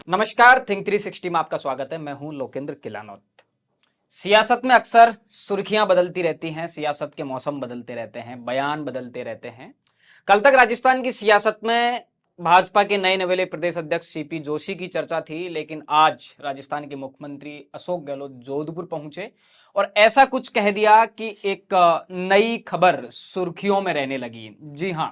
नमस्कार, थिंक 360 में आपका स्वागत है। मैं हूं लोकेंद्र किलानौत। सियासत में अक्सर सुर्खियां बदलती रहती हैं, सियासत के मौसम बदलते रहते हैं, बयान बदलते रहते हैं। कल तक राजस्थान की सियासत में भाजपा के नए नवेले प्रदेश अध्यक्ष सीपी जोशी की चर्चा थी, लेकिन आज राजस्थान के मुख्यमंत्री अशोक गहलोत जोधपुर पहुंचे और ऐसा कुछ कह दिया कि एक नई खबर सुर्खियों में रहने लगी। जी हां,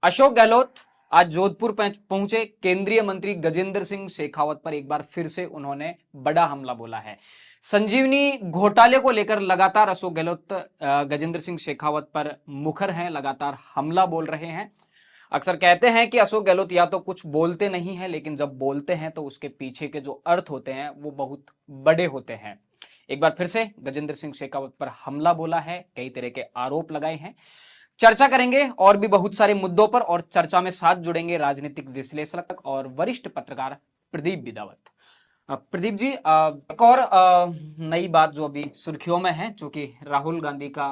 अशोक गहलोत आज जोधपुर पहुंचे। केंद्रीय मंत्री गजेंद्र सिंह शेखावत पर एक बार फिर से उन्होंने बड़ा हमला बोला है। संजीवनी घोटाले को लेकर लगातार अशोक गहलोत गजेंद्र सिंह शेखावत पर मुखर हैं, लगातार हमला बोल रहे हैं। अक्सर कहते हैं कि अशोक गहलोत या तो कुछ बोलते नहीं है, लेकिन जब बोलते हैं तो उसके पीछे के जो अर्थ होते हैं वो बहुत बड़े होते हैं। एक बार फिर से गजेंद्र सिंह शेखावत पर हमला बोला है, कई तरह के आरोप लगाए हैं। चर्चा करेंगे और भी बहुत सारे मुद्दों पर, और चर्चा में साथ जुड़ेंगे राजनीतिक विश्लेषक और वरिष्ठ पत्रकार प्रदीप बिदावत। प्रदीप जी, एक और नई बात जो अभी सुर्खियों में है, जो कि राहुल गांधी का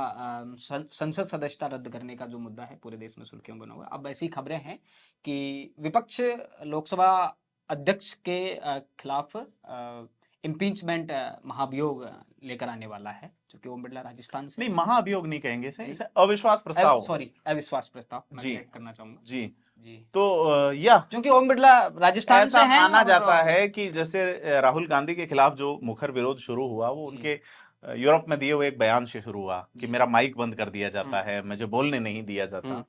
संसद सदस्यता रद्द करने का जो मुद्दा है, पूरे देश में सुर्खियों में बना हुआ है। अब ऐसी खबरें हैं कि विपक्ष लोकसभा अध्यक्ष के खिलाफ इम्पीचमेंट महाभियोग लेकर आने वाला है, जो कि ओम बिरला राजस्थान से। नहीं, महाअभियोग नहीं कहेंगे इसे अविश्वास प्रस्ताव। सॉरी, अविश्वास प्रस्ताव जी करना चाहूंगा। जी जी, तो या क्योंकि ओम बिरला राजस्थान ऐसा से हैं माना और जाता है कि जैसे राहुल गांधी के खिलाफ जो मुखर विरोध शुरू हुआ वो उनके यूरोप में दिए हुए एक बयान से शुरू हुआ कि मेरा माइक बंद कर दिया जाता है, मुझे बोलने नहीं दिया जाता।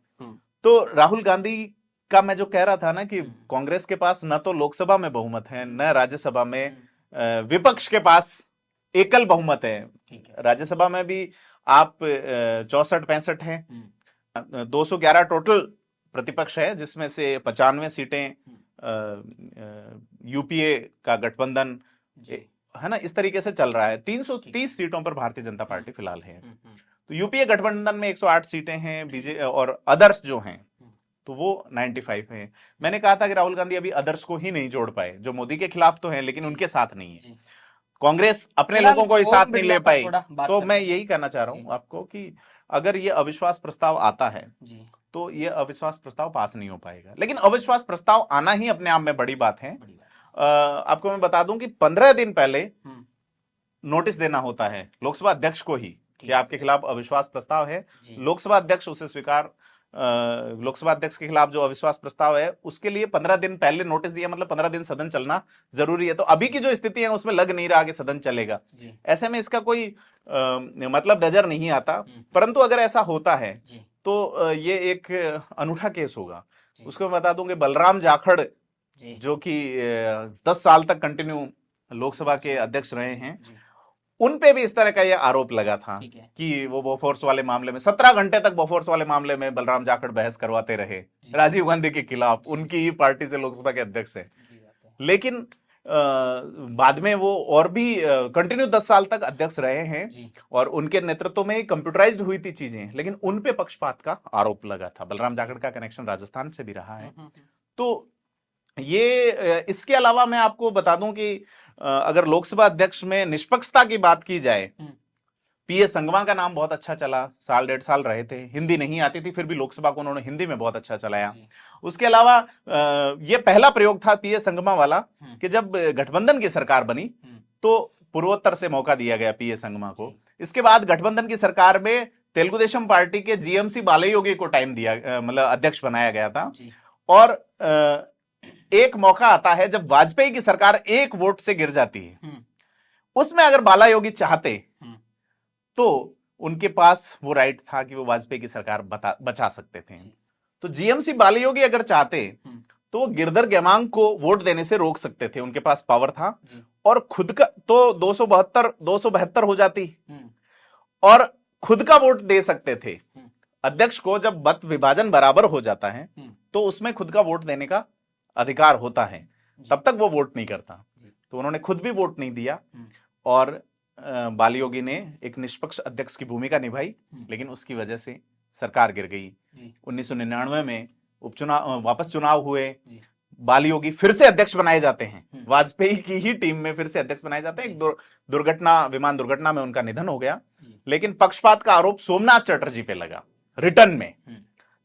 तो राहुल गांधी का मैं जो कह रहा था ना कि कांग्रेस के पास न तो लोकसभा में बहुमत है न राज्यसभा में, विपक्ष के पास एकल बहुमत है। राज्यसभा में भी आप 64-65 हैं, 211 टोटल प्रतिपक्ष है, जिसमें से 95 सीटें यूपीए का गठबंधन है ना, इस तरीके से चल रहा है। 330 सीटों पर भारतीय जनता पार्टी फिलहाल है। तो यूपीए गठबंधन में 108 सीटें हैं, बीजेपी और अदर्स जो हैं तो वो 95 हैं। मैंने कहा था कि राहुल गांधी अभी अदर्स को ही नहीं जोड़ पाए, जो मोदी के खिलाफ तो हैं लेकिन उनके साथ नहीं है। कांग्रेस अपने लोगों को ही साथ नहीं ले पाई। तो मैं यही कहना चाह रहा हूं आपको कि अगर ये अविश्वास प्रस्ताव आता है तो ये अविश्वास प्रस्ताव पास नहीं हो पाएगा। लेकिन अविश्वास प्रस्ताव आना ही अपने आप में बड़ी बात है। आपको मैं बता दूं कि 15 दिन पहले नोटिस देना होता है लोकसभा अध्यक्ष को ही कि आपके खिलाफ अविश्वास प्रस्ताव है। लोकसभा अध्यक्ष उसे स्वीकार, लोकसभा अध्यक्ष के खिलाफ जो अविश्वास प्रस्ताव है उसके लिए 15 दिन पहले नोटिस दिया, मतलब 15 दिन सदन चलना जरूरी है। तो अभी की जो स्थिति है उसमें लग नहीं रहा कि सदन चलेगा। ऐसे में इसका कोई मतलब नजर नहीं आता। परंतु अगर ऐसा होता है तो ये एक अनूठा केस होगा। उसको मैं बता दूं कि बलराम जाखड़ जो कि 10 साल तक कंटिन्यू लोकसभा के अध्यक्ष रहे हैं, उन पे भी इस तरह का यह आरोप लगा था कि वो बोफोर्स वाले मामले में 17 घंटे तक बोफोर्स वाले मामले में बलराम जाखड़ बहस करवाते रहे राजीव गांधी के खिलाफ। उनकी ही पार्टी से लोकसभा के अध्यक्ष है, लेकिन बाद में वो और भी कंटिन्यू 10 साल तक अध्यक्ष रहे हैं और उनके नेतृत्व में कंप्यूटराइज्ड हुई थी चीजें, लेकिन उन पे पक्षपात का आरोप लगा था। बलराम जाखड़ का कनेक्शन राजस्थान से भी रहा है। तो ये इसके अलावा मैं आपको बता दूं कि अगर लोकसभा अध्यक्ष में निष्पक्षता की बात की जाए, पीएस संगमा का नाम बहुत अच्छा चला, 1.5 साल रहे थे, हिंदी नहीं आती थी फिर भी लोकसभा को उन्होंने हिंदी में बहुत अच्छा चलाया। उसके अलावा ये पहला प्रयोग था पीएस संगमा वाला कि जब गठबंधन की सरकार बनी तो पूर्वोत्तर से मौका दिया गया पीएस संगमा को। इसके बाद गठबंधन की सरकार में तेलुगु देशम पार्टी के जीएमसी बालयोगी को टाइम दिया, मतलब अध्यक्ष बनाया गया था। और एक मौका आता है जब वाजपेयी की सरकार एक वोट से गिर जाती है, उसमें अगर बालायोगी चाहते तो उनके पास वो राइट था कि वो वाजपेयी की सरकार बचा सकते थे। तो जीएमसी बालायोगी अगर चाहते तो वो गिरधर गेमांग को वोट देने से रोक सकते थे, उनके पास पावर था। और खुद का तो 272 हो जाती और खुद का वोट दे सकते थे। अध्यक्ष को जब मत विभाजन बराबर हो जाता है तो उसमें खुद का वोट देने का अधिकार होता है, तब तक वो वोट नहीं करता। तो उन्होंने खुद भी वोट नहीं दिया और बालयोगी ने एक निष्पक्ष अध्यक्ष की भूमिका निभाई, लेकिन उसकी वजह से सरकार गिर गई। 1999 में उपचुनाव, वापस चुनाव हुए, बालयोगी फिर से अध्यक्ष बनाए जाते हैं, वाजपेयी की ही टीम में फिर से अध्यक्ष बनाए जाते हैं। एक दुर्घटना, विमान दुर्घटना में उनका निधन हो गया, लेकिन पक्षपात का आरोप सोमनाथ चटर्जी पे लगा रिटर्न में।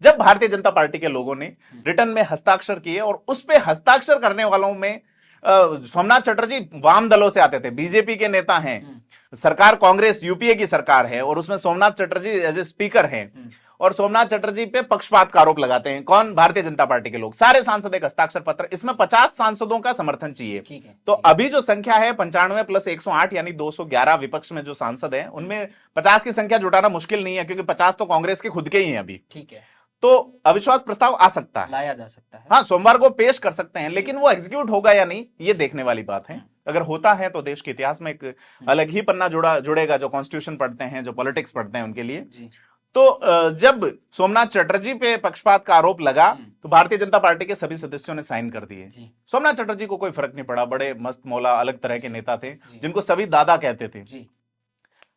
जब भारतीय जनता पार्टी के लोगों ने रिटर्न में हस्ताक्षर किए और उस पे हस्ताक्षर करने वालों में सोमनाथ चटर्जी वाम दलों से आते थे, बीजेपी के नेता हैं, सरकार कांग्रेस यूपीए की सरकार है और उसमें Somnath Chatterjee as a speaker हैं और सोमनाथ चटर्जी पे पक्षपात का आरोप लगाते हैं। कौन? भारतीय जनता पार्टी के लोग। सारे सांसद एक हस्ताक्षर पत्र, इसमें 50 सांसदों का समर्थन चाहिए। तो अभी जो संख्या है 95 + 108 यानी 211 विपक्ष में जो सांसद हैं उनमें 50 की संख्या जुटाना मुश्किल नहीं है, क्योंकि 50 तो कांग्रेस के खुद के ही हैं अभी। ठीक है, तो अविश्वास प्रस्ताव आ सकता है, लाया जा सकता है। हाँ, सोमवार को पेश कर सकते हैं, लेकिन वो एग्जीक्यूट होगा या नहीं ये देखने वाली बात है। अगर होता है तो देश के इतिहास में एक अलग ही पन्ना जुड़ेगा, जो कॉन्स्टिट्यूशन पढ़ते हैं, जो पॉलिटिक्स पढ़ते हैं उनके लिए। तो जब सोमनाथ चटर्जी पे पक्षपात का आरोप लगा तो भारतीय जनता पार्टी के सभी सदस्यों ने साइन कर दिए। सोमनाथ चटर्जी को कोई फर्क नहीं पड़ा, बड़े मस्त मौला अलग तरह के नेता थे जिनको सभी दादा कहते थे।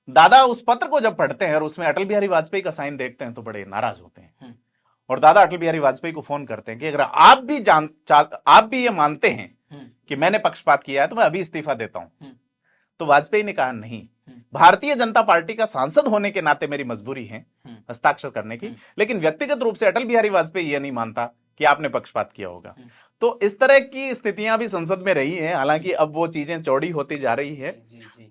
दादा उस पत्र को जब पढ़ते हैं और उसमें अटल बिहारी वाजपेयी का साइन देखते हैं तो बड़े नाराज होते हैं और दादा अटल बिहारी वाजपेयी को फोन करते हैं कि अगर आप भी ये मानते हैं कि मैंने पक्षपात किया है तो मैं अभी इस्तीफा देता हूं। तो वाजपेयी ने कहा नहीं, भारतीय जनता पार्टी का सांसद होने के नाते मेरी मजबूरी है हस्ताक्षर करने की, लेकिन व्यक्तिगत रूप से अटल बिहारी वाजपेयी यह नहीं मानता कि आपने पक्षपात किया होगा। तो इस तरह की स्थितियां भी संसद में रही हैं, हालांकि अब वो चीजें चौड़ी होती जा रही है।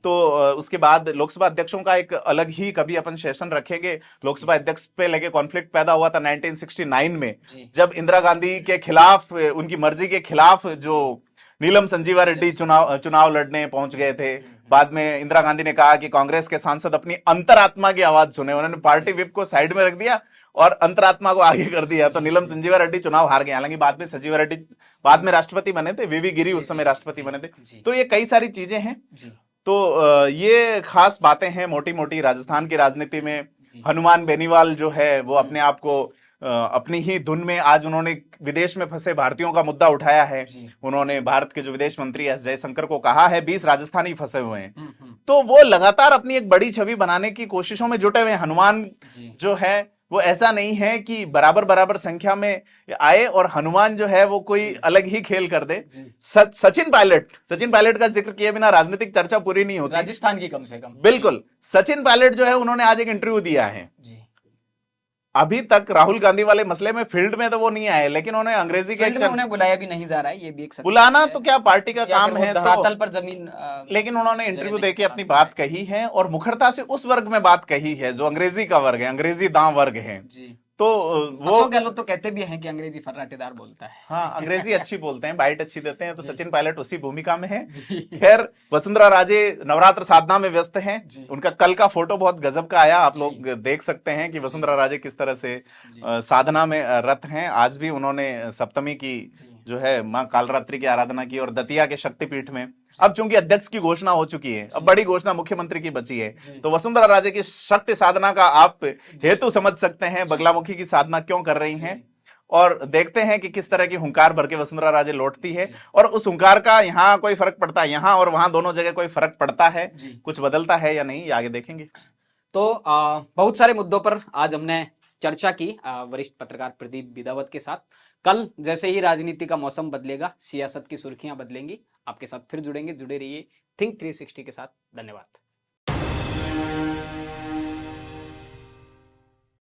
तो उसके बाद लोकसभा अध्यक्षों का एक अलग ही कभी अपन सेशन रखेंगे। लोकसभा अध्यक्ष पे लगे कॉन्फ्लिक्ट पैदा हुआ था 1969 में, जब इंदिरा गांधी के खिलाफ, उनकी मर्जी के खिलाफ जो नीलम संजीवा रेड्डी चुनाव लड़ने पहुंच गए थे। बाद में इंदिरा गांधी ने कहा कि कांग्रेस के सांसद अपनी अंतरात्मा की आवाज सुने, उन्होंने पार्टी विप को साइड में रख दिया और अंतरात्मा को आगे कर दिया। तो नीलम संजीवा रेड्डी चुनाव हार गए, हालांकि बाद में संजीवा रेड्डी बाद में राष्ट्रपति बने थे, वीवी गिरी उस समय राष्ट्रपति बने थे। तो ये कई सारी चीजें हैं। तो ये खास बातें हैं मोटी मोटी राजस्थान की राजनीति में। हनुमान बेनीवाल जो है वो अपने आप को अपनी ही धुन में, आज उन्होंने विदेश में फंसे भारतीयों का मुद्दा उठाया है। उन्होंने भारत के जो विदेश मंत्री एस जयशंकर को कहा है 20 राजस्थानी फंसे हुए हैं। तो वो लगातार अपनी एक बड़ी छवि बनाने की कोशिशों में जुटे हुए हैं। हनुमान जो है वो ऐसा नहीं है कि बराबर संख्या में आए और हनुमान जो है वो कोई अलग ही खेल कर दे। सचिन पायलट का जिक्र किए बिना राजनीतिक चर्चा पूरी नहीं होती, राजस्थान की कम से कम। बिल्कुल, सचिन पायलट जो है उन्होंने आज एक इंटरव्यू दिया है। अभी तक राहुल गांधी वाले मसले में फील्ड में तो वो नहीं आए, लेकिन उन्हें अंग्रेजी के उन्हें बुलाया भी नहीं जा रहा है, ये भी एक बुलाना तो क्या पार्टी का काम है, धरातल पर जमीन। लेकिन उन्होंने इंटरव्यू देके अपनी बात कही है और मुखरता से उस वर्ग में बात कही है जो अंग्रेजी का वर्ग है, अंग्रेजी दांव वर्ग है। तो वो गहलोत तो कहते भी हैं कि अंग्रेजी फर्राटेदार बोलता है। हाँ, अंग्रेजी अच्छी बोलते हैं, बाइट अच्छी देते हैं। तो सचिन पायलट उसी भूमिका में है। खैर, वसुंधरा राजे नवरात्र साधना में व्यस्त हैं। उनका कल का फोटो बहुत गजब का आया, आप लोग देख सकते हैं कि वसुंधरा राजे किस तरह से साधना में रत हैं। आज भी उन्होंने सप्तमी की जो है मां कालरात्रि की आराधना की और दतिया के शक्तिपीठ में। अब चूंकि अध्यक्ष की घोषणा हो चुकी है, अब बड़ी घोषणा मुख्यमंत्री की बची है। तो वसुंधरा राजे की शक्ति साधना का आप हेतु समझ सकते हैं, बगलामुखी की साधना क्यों कर रही हैं। और देखते हैं कि किस तरह की हुंकार भर के वसुंधरा राजे लौटती है और उस हुंकार का यहाँ कोई फर्क पड़ता है, यहाँ और वहां दोनों जगह कोई फर्क पड़ता है, कुछ बदलता है या नहीं, आगे देखेंगे। तो बहुत सारे मुद्दों पर आज हमने चर्चा की वरिष्ठ पत्रकार प्रदीप बिदावत के साथ। कल जैसे ही राजनीति का मौसम बदलेगा, सियासत की सुर्खियां बदलेंगी, आपके साथ फिर जुड़ेंगे। जुड़े रहिए थिंक 360 के साथ। धन्यवाद।